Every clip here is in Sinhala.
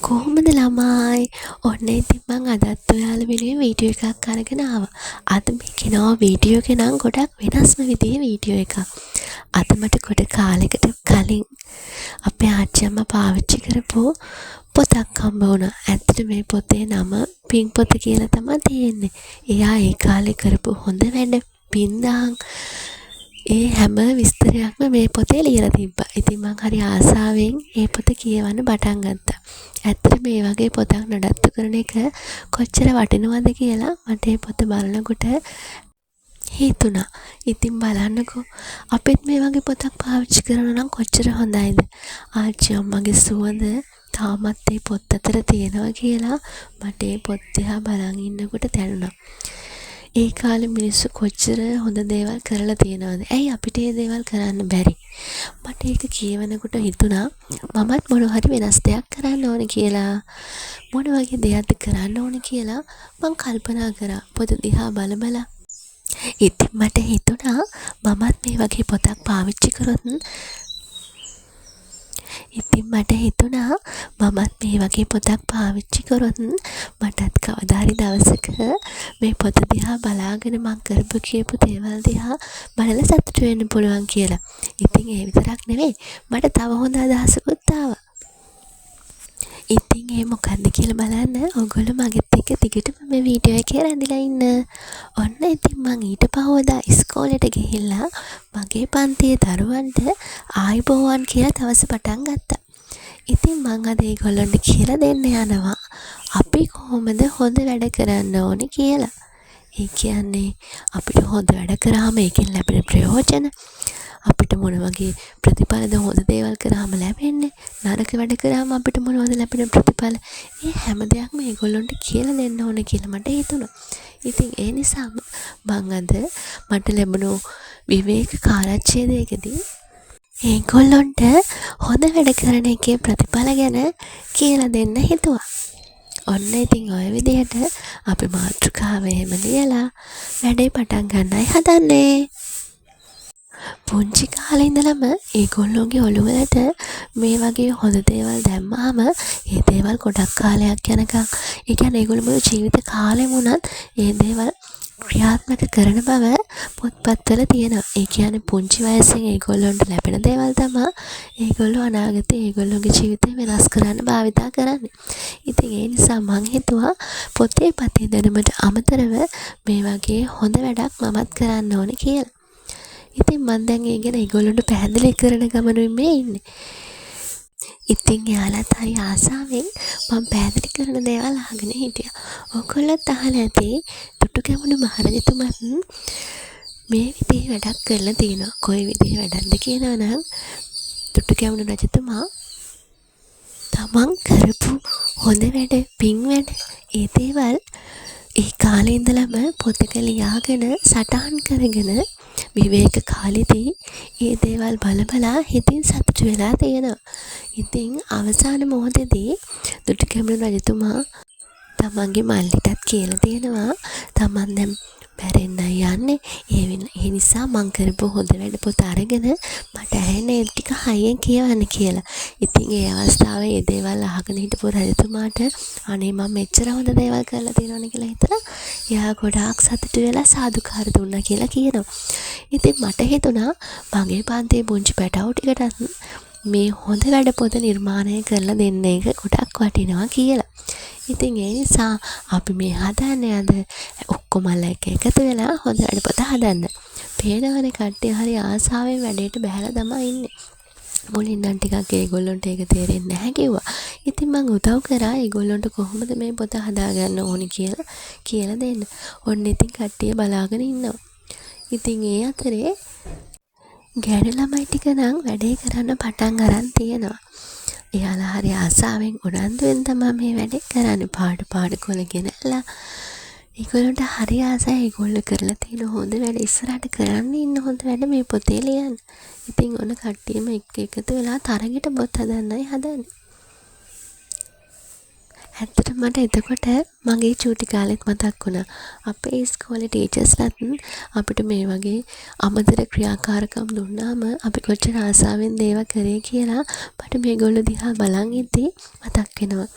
කොහොමද ළමයි? ඔන්න ඉතින් මං අදත් ඔයාලා වෙනුවෙන් වීඩියෝ එකක් අරගෙන ආවා. අද මේ ගෙනාව වීඩියෝ එක නම් ගොඩක් වෙනස්ම විදිහේ වීඩියෝ එකක්. අද මට ගොඩ කාලෙකට කලින් අපේ ආච්චි අම්මා පාවිච්චි කරපු පොතක් හම්බ වුණා. ඇත්තට මේ පොතේ නම පින් පොත කියලා තමයි තියෙන්නේ. එයා ඒ කාලේ කරපු හොඳ වැඩ පින්දාම් ඒ හැම විස්තරයක්ම මේ පොතේ ලියලා තිබ්බා. ඉතින් මං හරි ආසාවෙන් මේ පොත කියවන්න පටන් ගත්තා. ඇත්තට මේ වගේ පොතක් නඩත්තු කරන එක කොච්චර වටිනවද කියලා මට මේ පොත බලනකොට හිතුණා. ඉතින් බලන්නකෝ අපිත් මේ වගේ පොතක් පාවිච්චි කරනවා නම් කොච්චර හොඳයිද? ආච්චි අම්මගේ සුවඳ තාමත් මේ පොත් අතර තියෙනවා කියලා මට මේ පොත් දිහා බලන් ඉන්නකොට දැනුණා. ඒ කාලේ මිනිස්සු කොච්චර හොඳ දේවල් කරලා තියෙනවද? ඇයි අපිට මේ දේවල් කරන්න බැරි? මට ඒක කියවනකොට හිතුණා මමත් මොන හරි වෙනස් දෙයක් කරන්න ඕනේ කියලා. මොන වගේ දෙයක්ද කරන්න ඕනේ කියලා මං කල්පනා කරා පොත දිහා බල. ඉතින් මට හිතුණා මමත් මේ වගේ පොතක් පාවිච්චි කරොත් මටත් කවදා හරි දවසක මේ පොත දිහා බලාගෙන මං කරපු කියපු දේවල් දිහා බලලා සතුටු වෙන්න පුළුවන් කියලා. ඉතින් ඒ විතරක් නෙවෙයි මට තව හොඳ අදහසකුත් ආවා. ඉතින් ඒ මොකද්ද කියලා බලන්න ඔයගොල්ලෝ මගෙත් එක්ක දිගටම මේ වීඩියෝ එකේ රැඳිලා ඉන්න. ඔන්න ඉතින් මං ඊට පහුවදා ඉස්කෝලේට ගිහිල්ලා මගේ පන්තියේ දරුවන්ට ආයිබෝවන් කියලා දවස පටන් ගත්තා. ඉතින් මං අද ඒගොල්ලන්ට කියලා දෙන්න යනවා අපි කොහොමද හොඳ වැඩ කරන්න ඕනේ කියලා. ඒ කියන්නේ අපිට හොඳ වැඩ කරාම ඒකෙන් ලැබෙන ප්‍රයෝජන අපිට මොන වගේ ප්‍රතිඵලද හොඳ දේවල් කරාම ලැබෙන්නේ, නරක වැඩ කරාම අපිට මොනවද ලැබෙන ප්‍රතිඵල, මේ හැම දෙයක්ම ඒගොල්ලන්ට කියලා දෙන්න ඕනේ කියලා මට හිතුණා. ඉතින් ඒ නිසා මං අද මට ලැබුණු විවේක කාලච්ඡේදයකදී ඒගොල්ලන්ට හොඳ වැඩ කරන එකේ ප්‍රතිඵල ගැන කියලා දෙන්න හිතුවා. ඔන්න ඉතින් ඔය විදිහට අපි මාතෘකාව එහෙම ලියලා වැඩේ පටන් ගන්නයි හදන්නේ. පුංචි කාලේ ඉඳලම ඒගොල්ලෝගේ ඔළුවලට මේ වගේ හොඳ දේවල් දැම්මාම ඒ දේවල් ගොඩක් කාලයක් යනකම් ඒ කියන්නේ ඒගොල්ලෝ ජීවිත කාලෙම උනත් ඒ දේවල් ක්‍රියාත්මක කරන බව පොත්පත්වල තියෙනවා. ඒ කියන්නේ පුංචි වයසෙන් ඒගොල්ලන්ට ලැබෙන දේවල් තමයි ඒගොල්ලෝ අනාගතේ ඒගොල්ලෝගේ ජීවිතේ වෙනස් කරන්න භාවිතා කරන්නේ. ඉතින් ඒ නිසා මං හිතුවා පොතේ පතේ දැනුමට අමතරව මේ වගේ හොඳ වැඩක් මමත් කරන්න ඕනේ කියලා. ඉතින් මං දැන් ඒ ගැන ඒගොල්ලන්ට පැහැදිලි කරන ගමනුයි මේ ඉන්නේ. ඉතින් යාළුවත් හරි ආසාවෙන් මම පැහැදිලි කරන දේවල් අහගෙන හිටියා. ඔයගොල්ලොත් අහලා ඇති දුටුගැමුණු මහරජතුමත් මේ විදිහේ වැඩක් කරලා තිනවා. කොයි විදිහේ වැඩක්ද කියනවනම් දුටුගැමුණු රජතුමා තමන් කරපු හොඳ වැඩ, පින් වැඩ, ඒ දේවල් ඒ කාලේ ඉඳලම පොතක ලියාගෙන සටහන් කරගෙන විවේක කාලෙදී ඒ දේවල් බලා හිතින් සතුටු වෙලා තියෙනවා. ඉතින් අවසාන මොහොතේදී දුටුගැමුණු රජතුමා තමන්ගේ මල්ලිටත් කියලා තියෙනවා තමන් දැන් මැරෙන්නයි යන්නේ. ඒ නිසා මං කරපු හොඳ වැඩ පොත අරගෙන මට ඇහෙන්නේ ටික හයියෙන් කියවන්න කියලා. ඉතින් ඒ අවස්ථාවේ ඒ දේවල් අහගෙන හිටපු රජතුමාට අනේ මම මෙච්චර හොඳ දේවල් කරලා තියෙනවනේ කියලා හිතලා එයා ගොඩාක් සතුටු වෙලා සාදුකාර දුන්නා කියලා කියනවා. ඉතින් මට හිතුණා මගේ පන්තියේ පුංචි පැටවු ටිකටත් මේ හොඳ වැඩ පොත නිර්මාණය කරලා දෙන්න එක ගොඩක් වටිනවා කියලා. ඉතින් ඒ නිසා අපි මේ හදන්නේ අද ඔක්කොම එකතු වෙලා හොඳ වැඩ පොත හදන්න. පේනවනේ කට්ටිය හරි ආසාවෙන් වැඩේට බහැලා තමයි ඉන්නේ. මුලින් නම් ටිකක් ඒගොල්ලන්ට ඒක තේරෙන්නේ නැහැ කිව්වා. ඉතින් මම උදව් කරා ඒගොල්ලන්ට කොහොමද මේ පොත හදාගන්න ඕනි කියලා දෙන්න. ඔන්න ඉතින් කට්ටිය බලාගෙන ඉන්නවා. ඉතින් ඒ අතරේ ගැණ ළමයි ටික නම් වැඩේ කරන්න පටන් අරන් තියෙනවා. එයාලා හරි ආසාවෙන් උනන්දුවෙන් තමයි මේ වැඩේ කරන්නේ. පාඩු කොළ ගෙනල්ලා ඒගොල්ලන්ට හරි ආසයි ඒගොල්ලෝ කරලා තියෙන හොඳ වැඩ ඉස්සරහට කරන්න ඉන්න හොඳ වැඩ මේ පොතේ ලියන්න. ඉතින් ඔන්න කට්ටියම එකතු වෙලා තරගෙට පොත් හදන්නයි හදන්නේ. ඇත්තටම මට එතකොට මගේ චූටි කාලෙත් මතක් වුණා. අපේ ඉස්කෝලේ ටීචර්ස්ලාත් අපිට මේ වගේ අමතර ක්‍රියාකාරකම් දුන්නාම අපි කොච්චර ආසාවෙන් දේව කරේ කියලා මට මේගොල්ලෝ දිහා බලන් ඉද්දි මතක් වෙනවා.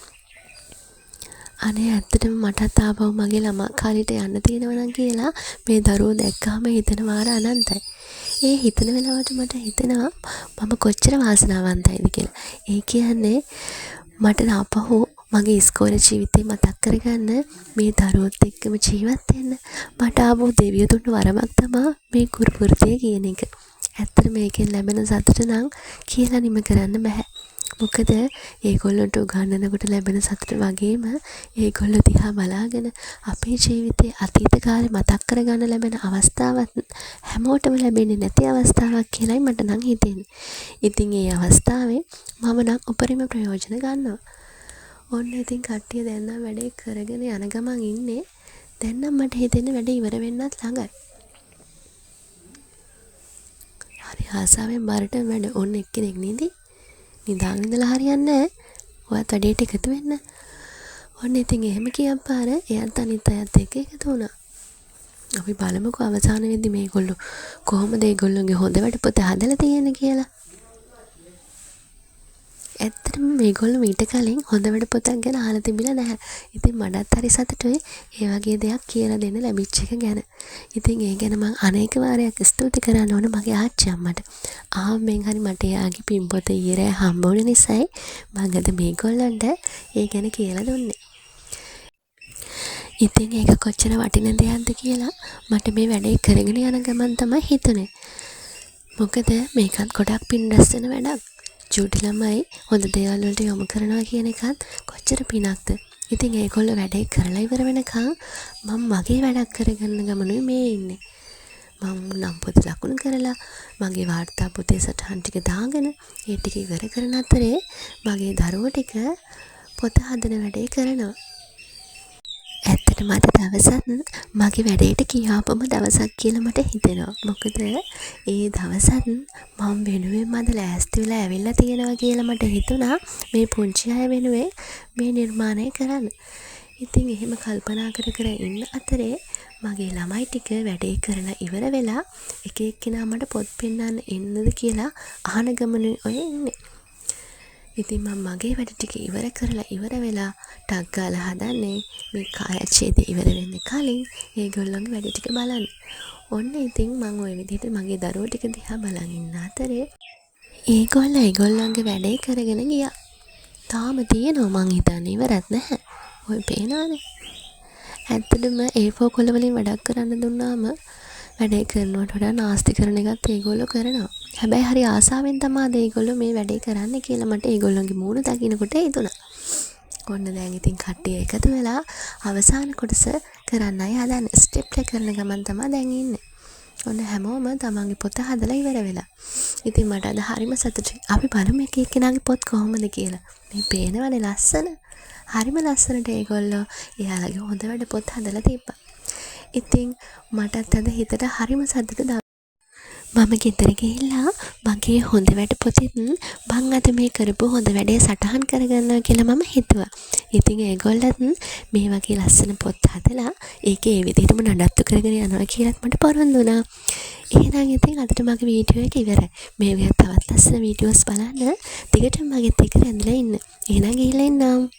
අනේ ඇත්තටම මටත් ආපහු මගේ ළමා කාලේට යන්න තියෙනවා නම් කියලා මේ දරුවෝ දැක්කම හිතෙන වාර අනන්තයි. ඒ හිතන වෙලාවට මට හිතෙනවා මම කොච්චර වාසනාවන්තයිද කියලා. ඒ කියන්නේ මට ආපහු මගේ ඉස්කෝලේ ජීවිතේ මතක් කරගන්න මේ දරුවොත් එක්කම ජීවත් වෙන්න මට ආපහු දෙවියෝ දුන්න වරමක් තමයි මේ ගුරු වෘත්තිය කියන එක. ඇත්තට මේකෙන් ලැබෙන සතුට නම් කියලා නිම කරන්න බෑ. මොකද ඒගොල්ලන්ට උගන්වනකොට ලැබෙන සතුට වගේම ඒගොල්ලෝ දිහා බලාගෙන අපේ ජීවිතේ අතීත කාලේ මතක් කරගන්න ලැබෙන අවස්ථාවත් හැමෝටම ලැබෙන්නේ නැති අවස්ථාවක් කියලායි මට නම් හිතෙන්නේ. ඉතින් ඒ අවස්ථාවේ මම නම් උපරිම ප්‍රයෝජන ගන්නවා. ඔන්න ඉතින් කට්ටිය දැන් නම් වැඩේ කරගෙන යන ගමන් ඉන්නේ. දැන් නම් මට හිතෙන්නේ වැඩේ ඉවර වෙන්නත් ළඟයි. හරි ආසාවෙන් බරට වැඩ ඔන්න එක්කෙනෙක් නේද? නිදාගෙන ඉඳලා හරියන්නේ නැහැ. ඔයත් වැඩේට එකතු වෙන්න. ඔන්න ඉතින් එහෙම කියපාර එයත් අනිත් අයත් එක්ක එකතු වුණා. අපි බලමුකෝ අවසාන වෙද්දි මේගොල්ලෝ කොහොමද ඒගොල්ලෝගේ හොඳ වැඩ පොත හදලා තියෙන්නේ කියලා. ඇත්තටම මේගොල්ලෝ මීට කලින් හොඳ වැඩ පොතක් ගැන අහලා තිබිලා නැහැ. ඉතින් මටත් හරි සතුටුයි ඒ වගේ දෙයක් කියලා දෙන්න ලැබිච්ච එක ගැන. ඉතින් ඒ ගැන මම අනේක වාරයක් ස්තුති කරන්න ඕන මගේ ආච්චි අම්මට. ආම්මෙන් හරි මට එයාගේ පින්පොත ඊරේ හම්බ වුණ නිසායි මම අද මේගොල්ලන්ට ඒ ගැන කියලා දුන්නේ. ඉතින් ඒක කොච්චර වටින දෙයක්ද කියලා මට මේ වැඩේ කරගෙන යන ගමන් තමයි හිතුනේ. මොකද මේකත් ගොඩක් පින් රැස් වෙන වැඩක්. චූටි ළමයි හොඳ දේවල් වලට යොමු කරනවා කියන එකත් කොච්චර පිනක්ද. ඉතින් ඒගොල්ලෝ වැඩේ කරලා ඉවර වෙනකන් මම මගේ වැඩක් කරගන්න ගමනුයි මේ ඉන්නේ. මම නම් පොත ලකුණු කරලා මගේ වාර්තා පොතේ සටහන් ටික දාගෙන ඒ ටික ඉවර කරන අතරේ මගේ දරුවෝ ටික පොත හදන වැඩේ කරනවා. ඇත්තටම අද දවසත් මගේ වැඩේට කියාපම දවසක් කියලා මට හිතෙනවා. මොකද ඒ දවසත් මම වෙනුවෙන් අද ලෑස්ති වෙලා ඇවිල්ලා තියෙනවා කියලා මට හිතුණා මේ පුංචි අය වෙනුවෙන් මේ නිර්මාණය කරන්න. ඉතින් එහෙම කල්පනා කර ඉන්න අතරේ මගේ ළමයි ටික වැඩේ කරලා ඉවර වෙලා එක එක්කෙනා මට පොත් පෙන්නන්න එන්නද කියලා අහන ගමනේ ඔය ඉන්නේ. ඉතින් මම මගේ වැඩ ටික ඉවර කරලා ඉවර වෙලා ටක් ගාලා හදන්නේ මේ කායච්ඡේදය ඉවර වෙන්න කලින් ඒගොල්ලන්ගේ වැඩ ටික බලන්න. ඔන්න ඉතින් මම ওই විදිහට මගේ දරුවෝ ටික දිහා බලන් ඉන්න අතරේ ඒගොල්ලන්ගේ වැඩේ කරගෙන ගියා. තාම තියෙනවා මං හිතන්නේ ඉවරත් නැහැ. ඔය පේනවනේ. ඇත්තටම A4 කොළ වලින් වැඩක් කරන්න දුන්නාම වැඩේ කරනවට වඩා නාස්ති කරන එකත් ඒගොල්ලෝ කරනවා. හැබැයි හරි ආසාවෙන් තමයි ඒගොල්ලෝ මේ වැඩේ කරන්න කියලා මට ඒගොල්ලන්ගේ මූණ දකින්නකොට හිතුණා. ඔන්න දැන් ඉතින් කට්ටිය එකතු වෙලා අවසාන කොටස කරන්නයි හදන්නේ. ස්ටෙප් එක කරන ගමන් තමයි දැන් ඉන්නේ. ඔන්න හැමෝම තමන්ගේ පොත හදලා ඉවර වෙලා. ඉතින් මට අද හරිම සතුටුයි. අපි බලමු එක එක්කෙනාගේ පොත් කොහොමද කියලා. මේ පේනවනේ ලස්සන. හරිම ලස්සනට ඒගොල්ලෝ එයාලගේ හොඳ වැඩ පොත් හදලා තිබ්බා. ඉතින් මටත් අද හිතට හරිම සතුටුයි. මම ගෙදර ගිහිල්ලා මගේ හොඳ වැඩ පොතෙත් මං අද මේ කරපු හොඳ වැඩේ සටහන් කරගන්නවා කියලා මම හිතුවා. ඉතින් ඒගොල්ලත් මේ වගේ ලස්සන පොත් හදලා ඒකේ ඒ විදිහටම නඩත්තු කරගෙන යනවා කියලාත් මට පොරොන්දු වුණා. එහෙනම් ඉතින් අදට මගේ වීඩියෝ එක ඉවරයි. මේ වගේ තවත් ලස්සන වීඩියෝස් බලන්න දිගටම මගෙත් එක්ක රැඳිලා ඉන්න. එහෙනම් ගිහිල්ලා එන්නම්.